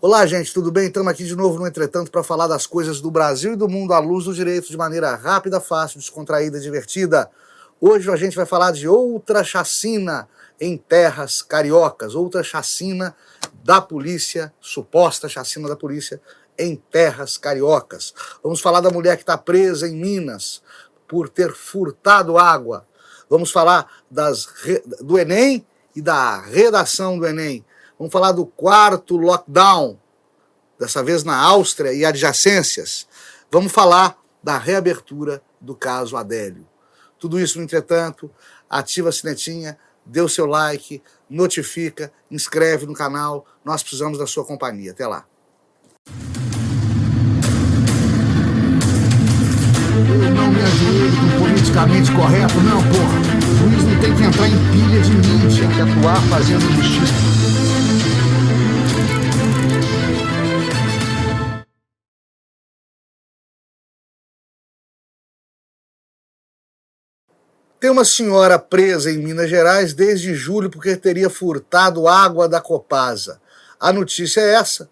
Olá, gente, tudo bem? Estamos aqui de novo no Entretanto para falar das coisas do Brasil e do mundo à luz do direito de maneira rápida, fácil, descontraída e divertida. Hoje a gente vai falar de outra chacina em terras cariocas, outra chacina da polícia, suposta chacina da polícia em terras cariocas. Vamos falar da mulher que está presa em Minas por ter furtado água. Vamos falar do Enem e da redação do Enem. Vamos falar do quarto lockdown, dessa vez na Áustria e adjacências. Vamos falar da reabertura do caso Adélio. Tudo isso, no entretanto, ativa a sinetinha, dê o seu like, notifica, inscreve no canal. Nós precisamos da sua companhia. Até lá. Eu não me ajoelho com politicamente correto, não, porra. O juiz não tem que entrar em pilha de mídia, que atuar fazendo justiça. Tem uma senhora presa em Minas Gerais desde julho porque teria furtado água da Copasa. A notícia é essa,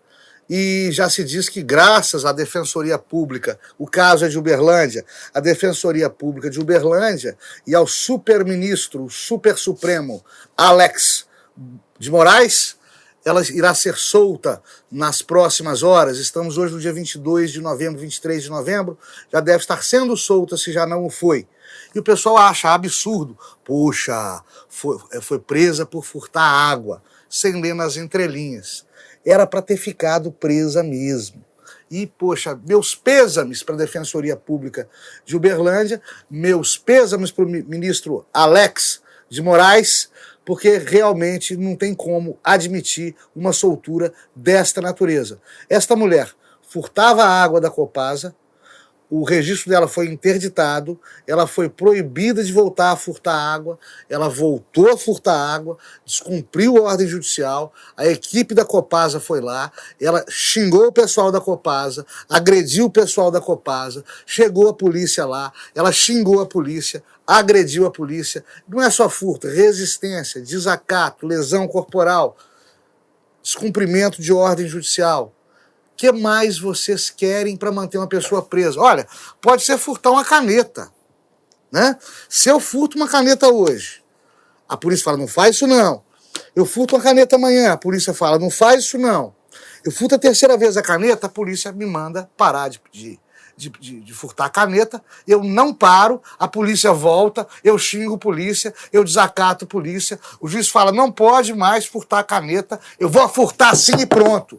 e já se diz que graças à Defensoria Pública, o caso é de Uberlândia, a Defensoria Pública de Uberlândia e ao superministro, o super supremo, Alex de Moraes, ela irá ser solta nas próximas horas. Estamos hoje no dia 22 de novembro, 23 de novembro, já deve estar sendo solta se já não o foi. E o pessoal acha absurdo. Poxa, foi presa por furtar água, sem ler nas entrelinhas. Era para ter ficado presa mesmo. E, poxa, meus pêsames para a Defensoria Pública de Uberlândia, meus pêsames para o ministro Alex de Moraes, porque realmente não tem como admitir uma soltura desta natureza. Esta mulher furtava a água da Copasa, o registro dela foi interditado, ela foi proibida de voltar a furtar água, ela voltou a furtar água, descumpriu a ordem judicial, a equipe da Copasa foi lá, ela xingou o pessoal da Copasa, agrediu o pessoal da Copasa, chegou a polícia lá, ela xingou a polícia, agrediu a polícia. Não é só furto, é resistência, desacato, lesão corporal, descumprimento de ordem judicial. O que mais vocês querem para manter uma pessoa presa? Olha, pode ser furtar uma caneta, né? Se eu furto uma caneta hoje, a polícia fala, não faz isso não. Eu furto uma caneta amanhã, a polícia fala, não faz isso não. Eu furto a terceira vez a caneta, a polícia me manda parar de furtar a caneta, eu não paro, a polícia volta, eu xingo a polícia, eu desacato a polícia, o juiz fala, não pode mais furtar a caneta, eu vou furtar assim e pronto.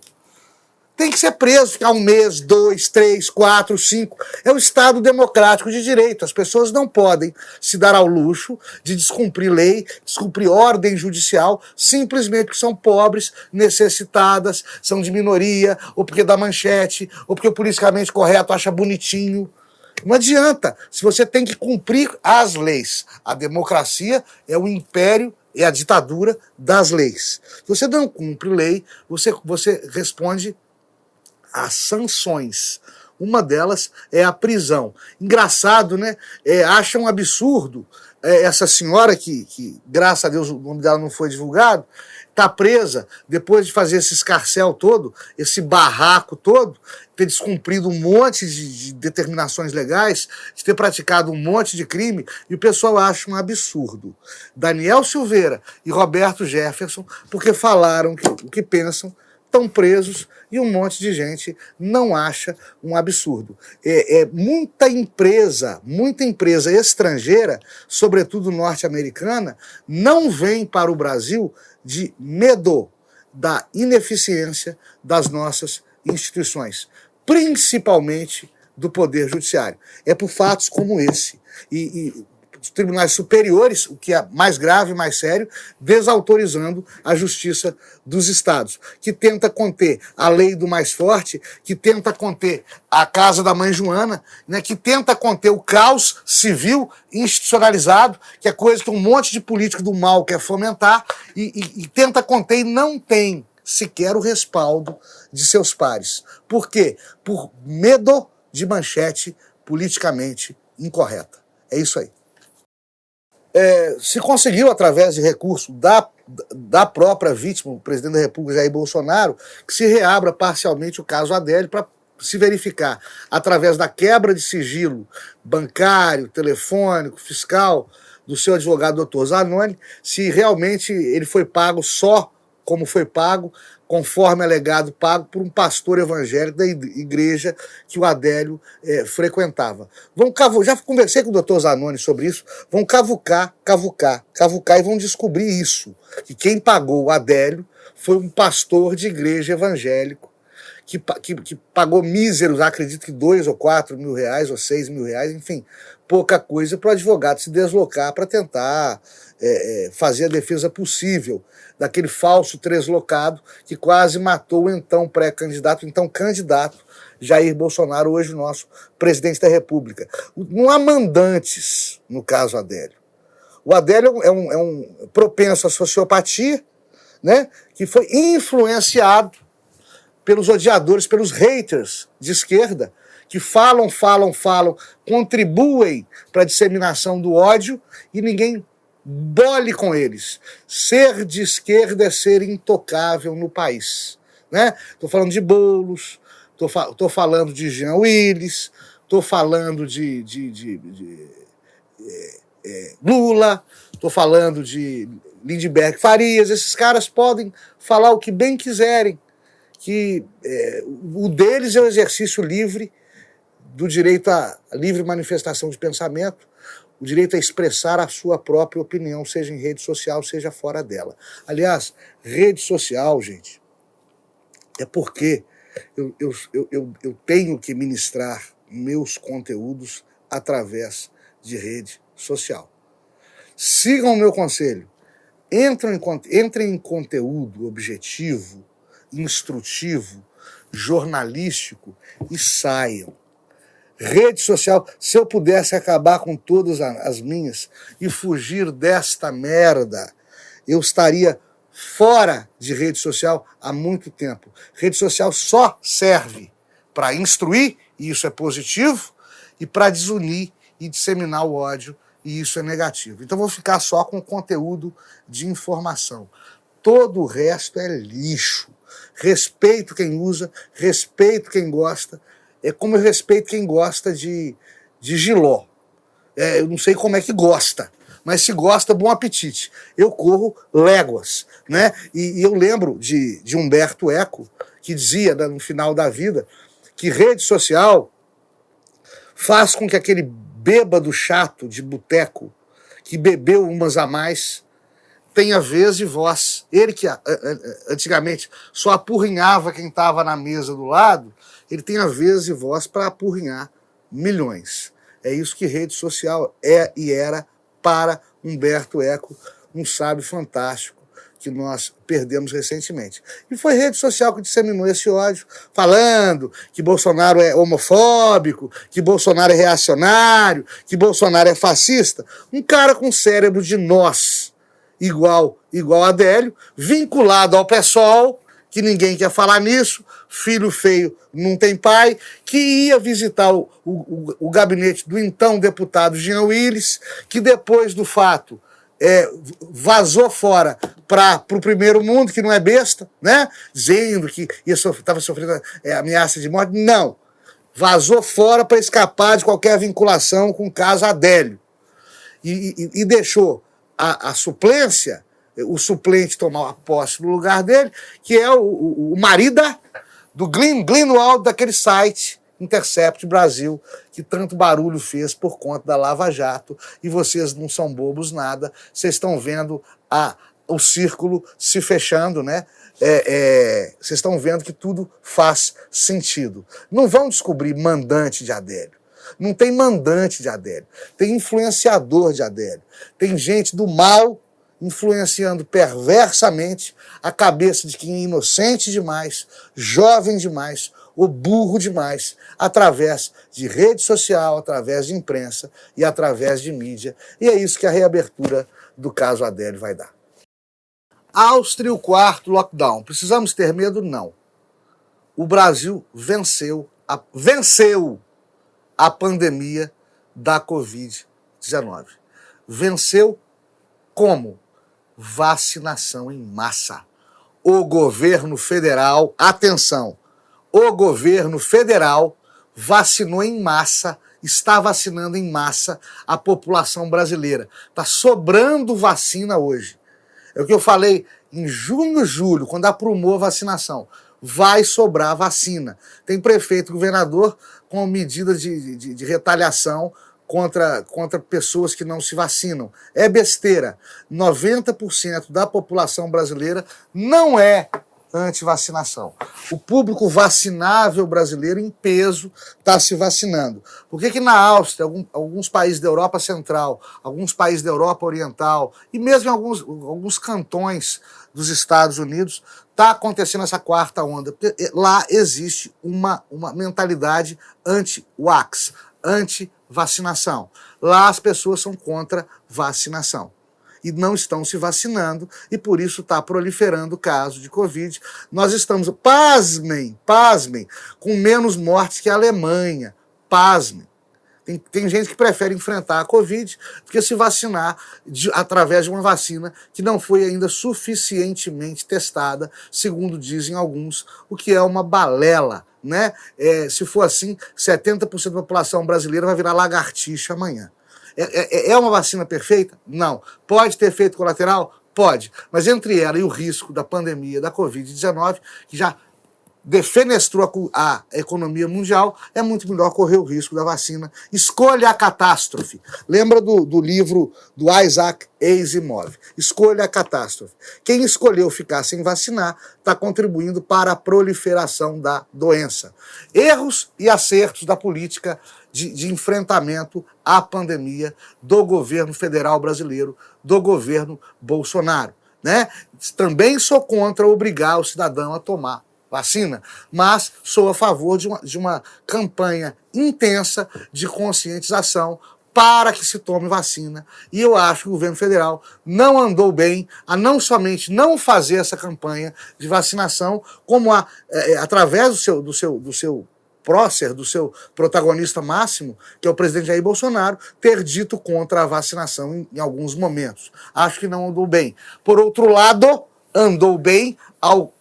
Tem que ser preso, ficar 1 mês, 2, 3, 4, 5. É o Estado democrático de direito. As pessoas não podem se dar ao luxo de descumprir lei, descumprir ordem judicial, simplesmente porque são pobres, necessitadas, são de minoria, ou porque dá manchete, ou porque o politicamente correto acha bonitinho. Não adianta. Se você tem que cumprir as leis. A democracia é o império, é a ditadura das leis. Se você não cumpre lei, você responde as sanções. Uma delas é a prisão. Engraçado, né? Acha um absurdo essa senhora que, graças a Deus, o nome dela não foi divulgado, está presa depois de fazer esse escarcéu todo, esse barraco todo, ter descumprido um monte de determinações legais, de ter praticado um monte de crime, e o pessoal acha um absurdo. Daniel Silveira e Roberto Jefferson, porque falaram o que pensam, estão presos, e um monte de gente não acha um absurdo. Muita empresa estrangeira, sobretudo norte-americana, não vem para o Brasil de medo da ineficiência das nossas instituições, principalmente do Poder Judiciário. É por fatos como esse. E os tribunais superiores, o que é mais grave, mais sério, desautorizando a justiça dos estados, que tenta conter a lei do mais forte, que tenta conter a casa da mãe Joana, né, que tenta conter o caos civil institucionalizado, que é coisa que um monte de político do mal quer fomentar, e tenta conter e não tem sequer o respaldo de seus pares. Por quê? Por medo de manchete politicamente incorreta. É isso aí. Se conseguiu, através de recurso da própria vítima, o presidente da República, Jair Bolsonaro, que se reabra parcialmente o caso Adélio para se verificar, através da quebra de sigilo bancário, telefônico, fiscal, do seu advogado doutor Zanoni, se realmente ele foi pago só como foi pago, conforme alegado, pago por um pastor evangélico da igreja que o Adélio frequentava. Já conversei com o doutor Zanoni sobre isso, vão cavucar e vão descobrir isso, que quem pagou o Adélio foi um pastor de igreja evangélico, que pagou míseros, acredito que 2 ou 4 mil reais, ou 6 mil reais, enfim, pouca coisa para o advogado se deslocar para tentar fazer a defesa possível daquele falso translocado que quase matou o então pré-candidato, então candidato Jair Bolsonaro, hoje o nosso presidente da República. Não há mandantes no caso Adélio. O Adélio é um propenso à sociopatia, né, que foi influenciado pelos odiadores, pelos haters de esquerda, que falam, contribuem para a disseminação do ódio e ninguém bole com eles. Ser de esquerda é ser intocável no país. Né? Estou falando de Boulos, estou falando de Jean Willis, estou falando de Lula, estou falando de Lindbergh Farias. Esses caras podem falar o que bem quiserem, que o deles é o exercício livre do direito à livre manifestação de pensamento, o direito a expressar a sua própria opinião, seja em rede social, seja fora dela. Aliás, rede social, gente, é porque eu tenho que ministrar meus conteúdos através de rede social. Sigam o meu conselho. Entrem em conteúdo objetivo, instrutivo, jornalístico e saiam. Rede social, se eu pudesse acabar com todas as minhas e fugir desta merda, eu estaria fora de rede social há muito tempo. Rede social só serve para instruir, e isso é positivo, e para desunir e disseminar o ódio, e isso é negativo. Então vou ficar só com conteúdo de informação. Todo o resto é lixo. Respeito quem usa, respeito quem gosta. É como eu respeito quem gosta de jiló. Eu não sei como é que gosta, mas se gosta, bom apetite. Eu corro léguas, né? E eu lembro de Humberto Eco, que dizia, no final da vida, que rede social faz com que aquele bêbado chato de boteco, que bebeu umas a mais, tenha vez e voz. Ele que antigamente só apurrinhava quem estava na mesa do lado, ele tem a vez e voz para apurrinhar milhões. É isso que rede social é e era para Humberto Eco, um sábio fantástico que nós perdemos recentemente. E foi rede social que disseminou esse ódio, falando que Bolsonaro é homofóbico, que Bolsonaro é reacionário, que Bolsonaro é fascista. Um cara com cérebro de nós, igual a Adélio, vinculado ao PSOL, que ninguém quer falar nisso, filho feio não tem pai, que ia visitar o gabinete do então deputado Jean Willis, que depois do fato vazou fora para o primeiro mundo, que não é besta, né? Dizendo que estava sofrendo ameaça de morte. Não. Vazou fora para escapar de qualquer vinculação com o caso Adélio. E deixou a suplência, o suplente tomar a posse no lugar dele, que é o marido do Greenwald, daquele site Intercept Brasil, que tanto barulho fez por conta da Lava Jato, e vocês não são bobos nada, vocês estão vendo o círculo se fechando, né? Vocês estão vendo que tudo faz sentido. Não vão descobrir mandante de Adélio. Não tem mandante de Adélio. Tem influenciador de Adélio. Tem gente do mal influenciando perversamente a cabeça de quem é inocente demais, jovem demais ou burro demais, através de rede social, através de imprensa e através de mídia. E é isso que a reabertura do caso Adélio vai dar. Áustria, o quarto lockdown. Precisamos ter medo? Não. O Brasil venceu a pandemia da Covid-19. Venceu como? vacinação em massa. O governo federal, atenção, o governo federal vacinou em massa, está vacinando em massa a população brasileira. Está sobrando vacina hoje. É o que eu falei em junho, julho, quando aprumou a vacinação. Vai sobrar vacina. Tem prefeito, governador com medidas de retaliação contra pessoas que não se vacinam. É besteira. 90% da população brasileira não é anti-vacinação. O público vacinável brasileiro em peso está se vacinando. Por que na Áustria, alguns países da Europa Central, alguns países da Europa Oriental e mesmo em alguns cantões dos Estados Unidos está acontecendo essa quarta onda? Porque lá existe uma mentalidade anti-vax, anti-vacinação. Lá as pessoas são contra vacinação e não estão se vacinando, e por isso está proliferando o caso de Covid. Nós estamos, pasmem, com menos mortes que a Alemanha. Pasmem. Tem gente que prefere enfrentar a Covid do que se vacinar através de uma vacina que não foi ainda suficientemente testada, segundo dizem alguns, o que é uma balela, né? Se for assim, 70% da população brasileira vai virar lagartixa amanhã. É uma vacina perfeita? Não. Pode ter efeito colateral? Pode. Mas entre ela e o risco da pandemia da Covid-19, que já defenestrou a economia mundial, é muito melhor correr o risco da vacina. Escolha a catástrofe. Lembra do livro do Isaac Asimov? Escolha a catástrofe. Quem escolheu ficar sem vacinar está contribuindo para a proliferação da doença. Erros e acertos da política de enfrentamento à pandemia do governo federal brasileiro, do governo Bolsonaro, né? Também sou contra obrigar o cidadão a tomar vacina, mas sou a favor de uma campanha intensa de conscientização para que se tome vacina. E eu acho que o governo federal não andou bem a não somente não fazer essa campanha de vacinação, como através do seu prócer, do seu protagonista máximo, que é o presidente Jair Bolsonaro, ter dito contra a vacinação em alguns momentos. Acho que não andou bem. Por outro lado, andou bem ao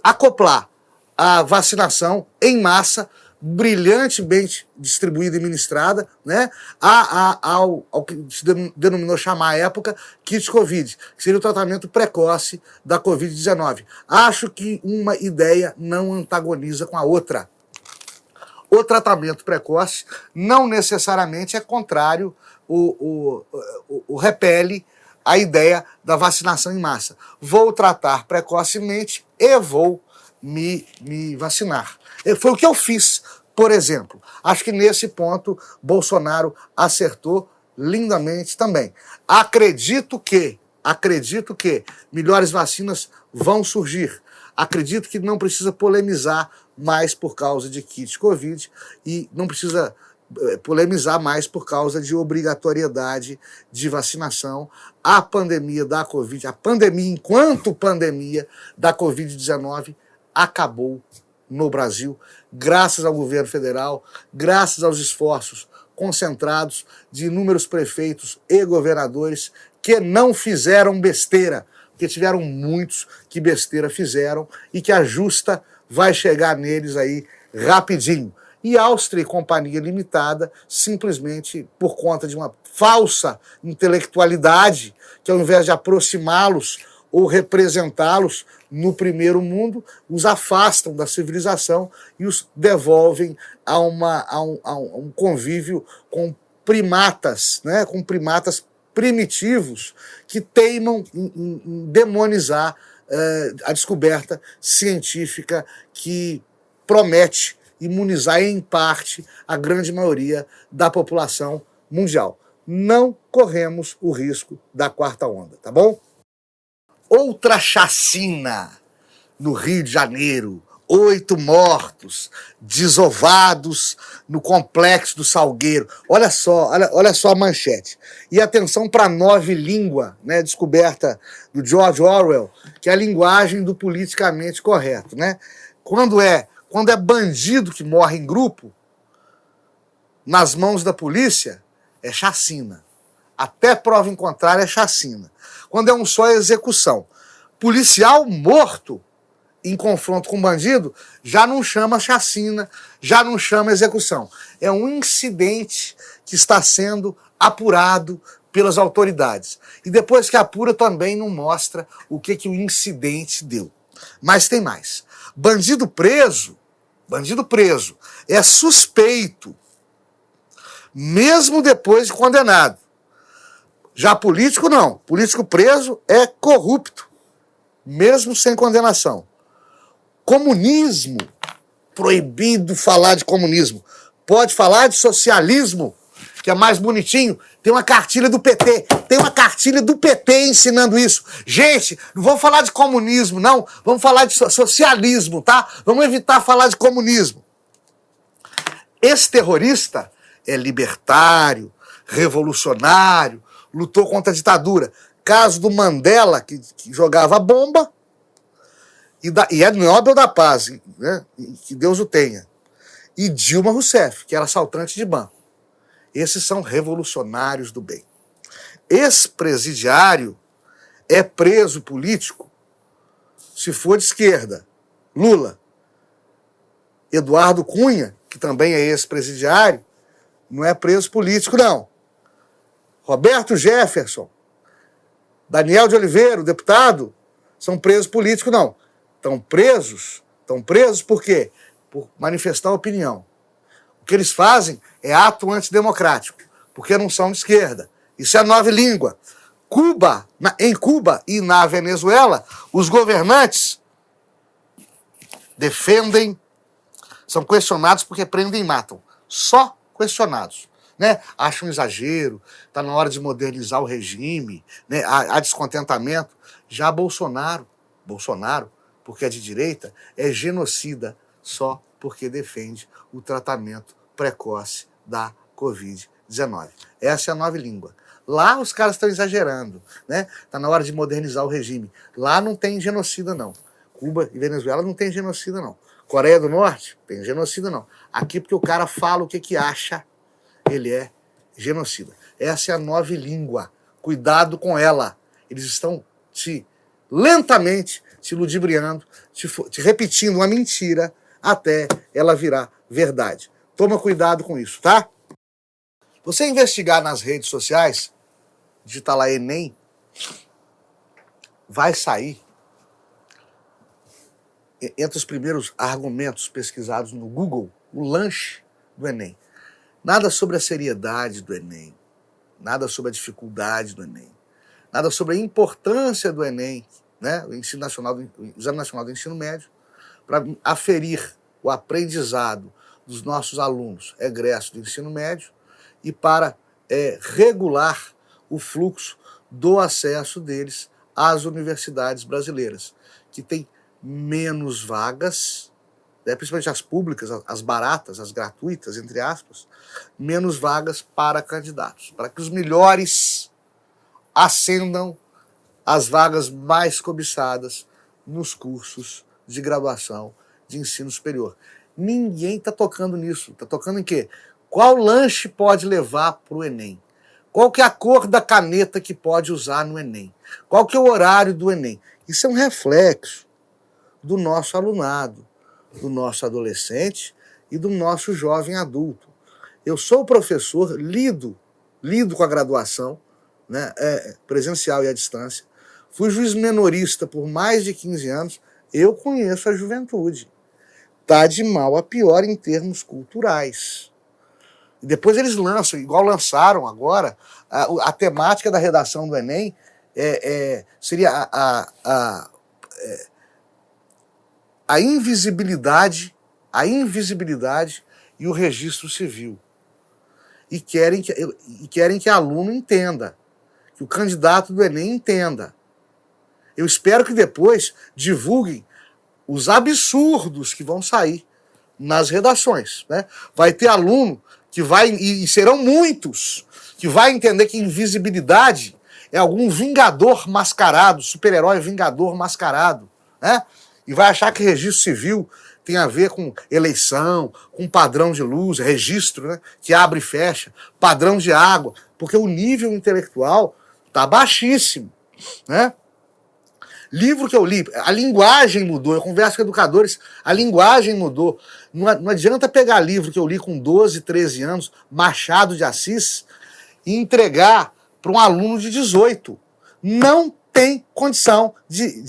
acoplar a vacinação em massa, brilhantemente distribuída e ministrada, né, ao que se denominou chamar à época kit Covid, que seria o tratamento precoce da Covid-19. Acho que uma ideia não antagoniza com a outra. O tratamento precoce não necessariamente é contrário, repele a ideia da vacinação em massa. Vou tratar precocemente e vou me vacinar. Foi o que eu fiz, por exemplo. Acho que nesse ponto Bolsonaro acertou lindamente também. Acredito que melhores vacinas vão surgir. Acredito que não precisa polemizar mais por causa de kit Covid e não precisa polemizar mais por causa de obrigatoriedade de vacinação. A pandemia da Covid, a pandemia enquanto pandemia da Covid-19 acabou no Brasil, graças ao governo federal, graças aos esforços concentrados de inúmeros prefeitos e governadores que não fizeram besteira, porque tiveram muitos que besteira fizeram e que a justa vai chegar neles aí rapidinho. E Áustria e Companhia Limitada, simplesmente por conta de uma falsa intelectualidade, que ao invés de aproximá-los ou representá-los no primeiro mundo, os afastam da civilização e os devolvem a um convívio com primatas, né, com primatas primitivos que teimam em demonizar a descoberta científica que promete imunizar em parte a grande maioria da população mundial. Não corremos o risco da quarta onda, tá bom? Outra chacina no Rio de Janeiro. 8 mortos, desovados no Complexo do Salgueiro. Olha só a manchete. E atenção para a nova língua, né, descoberta do George Orwell, que é a linguagem do politicamente correto, né? Quando é bandido que morre em grupo, nas mãos da polícia, é chacina. Até prova em contrário é chacina. Quando é um só, é execução. Policial morto em confronto com bandido já não chama chacina, já não chama execução. É um incidente que está sendo apurado pelas autoridades. E depois que apura também não mostra o que o incidente deu. Mas tem mais. Bandido preso é suspeito, mesmo depois de condenado. Já político não. Político preso é corrupto, mesmo sem condenação. Comunismo, proibido falar de comunismo. Pode falar de socialismo, que é mais bonitinho. Tem uma cartilha do PT. Tem uma cartilha do PT ensinando isso. Gente, não vamos falar de comunismo, não. Vamos falar de socialismo, tá? Vamos evitar falar de comunismo. Esse terrorista é libertário, revolucionário, lutou contra a ditadura. Caso do Mandela, que jogava bomba, e é Nobel da Paz, né? Que Deus o tenha. E Dilma Rousseff, que era assaltante de banco. Esses são revolucionários do bem. Ex-presidiário é preso político se for de esquerda. Lula. Eduardo Cunha, que também é ex-presidiário, não é preso político, não. Roberto Jefferson, Daniel de Oliveira, o deputado, são presos políticos, não. Estão presos por quê? Por manifestar opinião. O que eles fazem é ato antidemocrático, porque não são de esquerda. Isso é nova língua. Em Cuba e na Venezuela, os governantes defendem, são questionados porque prendem e matam. Só questionados. Né? Acham um exagero, está na hora de modernizar o regime, né? Há descontentamento. Já Bolsonaro, porque é de direita, é genocida só porque defende o tratamento precoce da Covid-19. Essa é a nova língua. Lá os caras estão exagerando, né? Está na hora de modernizar o regime. Lá não tem genocida, não. Cuba e Venezuela não tem genocida, não. Coreia do Norte, tem genocida, não. Aqui, porque o cara fala o que acha, ele é genocida. Essa é a nova língua. Cuidado com ela. Eles estão lentamente te ludibriando, te repetindo uma mentira até ela virar verdade. Toma cuidado com isso, tá? Você investigar nas redes sociais, digitar lá Enem, vai sair entre os primeiros argumentos pesquisados no Google, o lanche do Enem. Nada sobre a seriedade do Enem, nada sobre a dificuldade do Enem, nada sobre a importância do Enem, né? O Exame Nacional do Ensino Médio, para aferir o aprendizado dos nossos alunos egressos do ensino médio e para regular o fluxo do acesso deles às universidades brasileiras, que tem menos vagas, né, principalmente as públicas, as baratas, as gratuitas, entre aspas, menos vagas para candidatos, para que os melhores ascendam às vagas mais cobiçadas nos cursos de graduação de ensino superior. Ninguém está tocando nisso. Está tocando em quê? Qual lanche pode levar para o Enem? Qual que é a cor da caneta que pode usar no Enem? Qual que é o horário do Enem? Isso é um reflexo do nosso alunado, do nosso adolescente e do nosso jovem adulto. Eu sou professor, lido com a graduação, né, presencial e à distância. Fui juiz menorista por mais de 15 anos. Eu conheço a juventude. Está de mal a pior em termos culturais. E depois eles lançam, igual lançaram agora, a temática da redação do Enem seria a invisibilidade e o registro civil. E querem que aluno entenda, que o candidato do Enem entenda. Eu espero que depois divulguem os absurdos que vão sair nas redações, né? Vai ter aluno que vai, e serão muitos, que vai entender que invisibilidade é algum vingador mascarado, super-herói vingador mascarado, né? E vai achar que registro civil tem a ver com eleição, com padrão de luz, registro, né, que abre e fecha, padrão de água, porque o nível intelectual está baixíssimo, né? Livro que eu li, a linguagem mudou, eu converso com educadores, a linguagem mudou. Não adianta pegar livro que eu li com 12, 13 anos, Machado de Assis, e entregar para um aluno de 18. Não tem condição de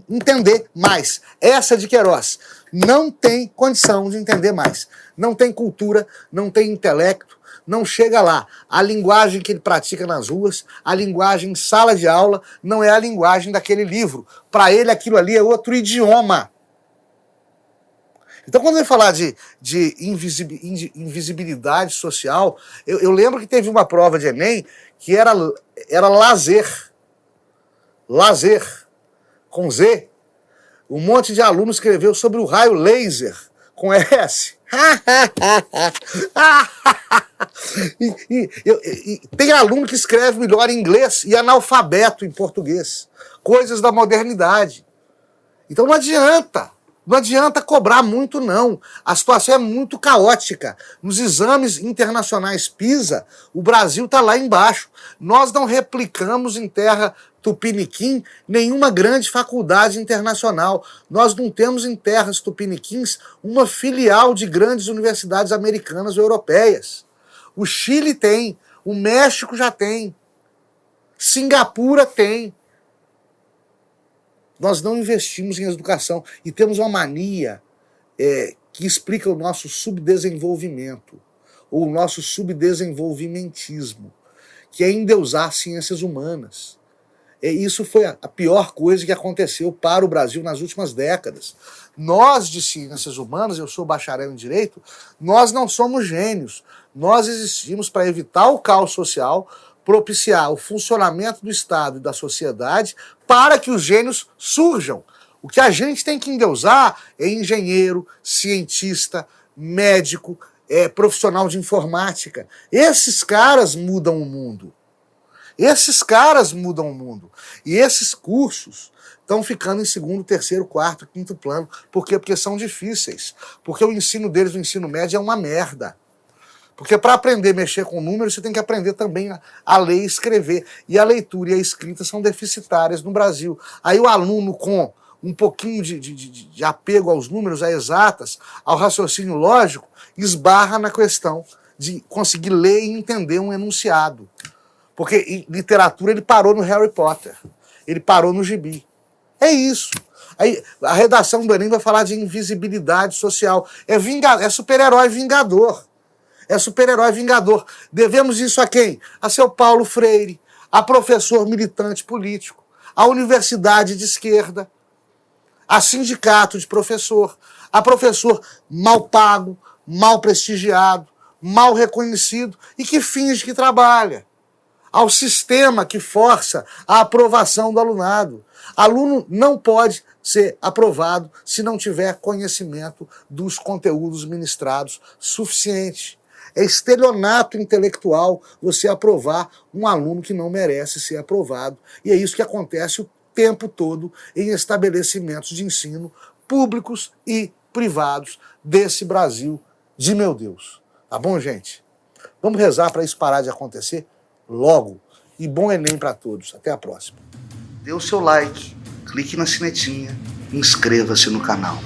entender mais. Essa de Queiroz não tem condição de entender mais. Não tem cultura, não tem intelecto, não chega lá. A linguagem que ele pratica nas ruas, a linguagem em sala de aula, não é a linguagem daquele livro. Para ele, aquilo ali é outro idioma. Então, quando ele falar de invisibilidade social, eu lembro que teve uma prova de Enem que era lazer. Lazer, com Z. Um monte de alunos escreveu sobre o raio laser, com S. E tem aluno que escreve melhor em inglês e analfabeto em português. Coisas da modernidade. Então não adianta cobrar muito, não. A situação é muito caótica. Nos exames internacionais PISA, o Brasil está lá embaixo. Nós não replicamos em terra tupiniquim nenhuma grande faculdade internacional. Nós não temos em terras tupiniquins uma filial de grandes universidades americanas ou europeias. O Chile tem, o México já tem, Singapura tem. Nós não investimos em educação e temos uma mania que explica o nosso subdesenvolvimento, ou o nosso subdesenvolvimentismo, que é endeusar ciências humanas. Isso foi a pior coisa que aconteceu para o Brasil nas últimas décadas. Nós, de ciências humanas, eu sou bacharel em Direito, nós não somos gênios. Nós existimos para evitar o caos social, propiciar o funcionamento do Estado e da sociedade para que os gênios surjam. O que a gente tem que endeusar é engenheiro, cientista, médico, profissional de informática. Esses caras mudam o mundo. Esses caras mudam o mundo. E esses cursos estão ficando em segundo, terceiro, quarto, quinto plano. Por quê? Porque são difíceis. Porque o ensino deles, o ensino médio, é uma merda. Porque para aprender a mexer com números, você tem que aprender também a ler e escrever. E a leitura e a escrita são deficitárias no Brasil. Aí o aluno com um pouquinho de apego aos números, a exatas, ao raciocínio lógico, esbarra na questão de conseguir ler e entender um enunciado. Porque em literatura ele parou no Harry Potter, ele parou no gibi. É isso. Aí, a redação do Enem vai falar de invisibilidade social. É super-herói vingador. É super-herói vingador. Devemos isso a quem? A seu Paulo Freire, a professor militante político, a universidade de esquerda, a sindicato de professor, a professor mal pago, mal prestigiado, mal reconhecido e que finge que trabalha. Ao sistema que força a aprovação do alunado. Aluno não pode ser aprovado se não tiver conhecimento dos conteúdos ministrados suficiente. É estelionato intelectual você aprovar um aluno que não merece ser aprovado. E é isso que acontece o tempo todo em estabelecimentos de ensino públicos e privados desse Brasil de meu Deus. Tá bom, gente? Vamos rezar para isso parar de acontecer logo. E bom Enem para todos. Até a próxima. Dê o seu like, clique na sinetinha e inscreva-se no canal.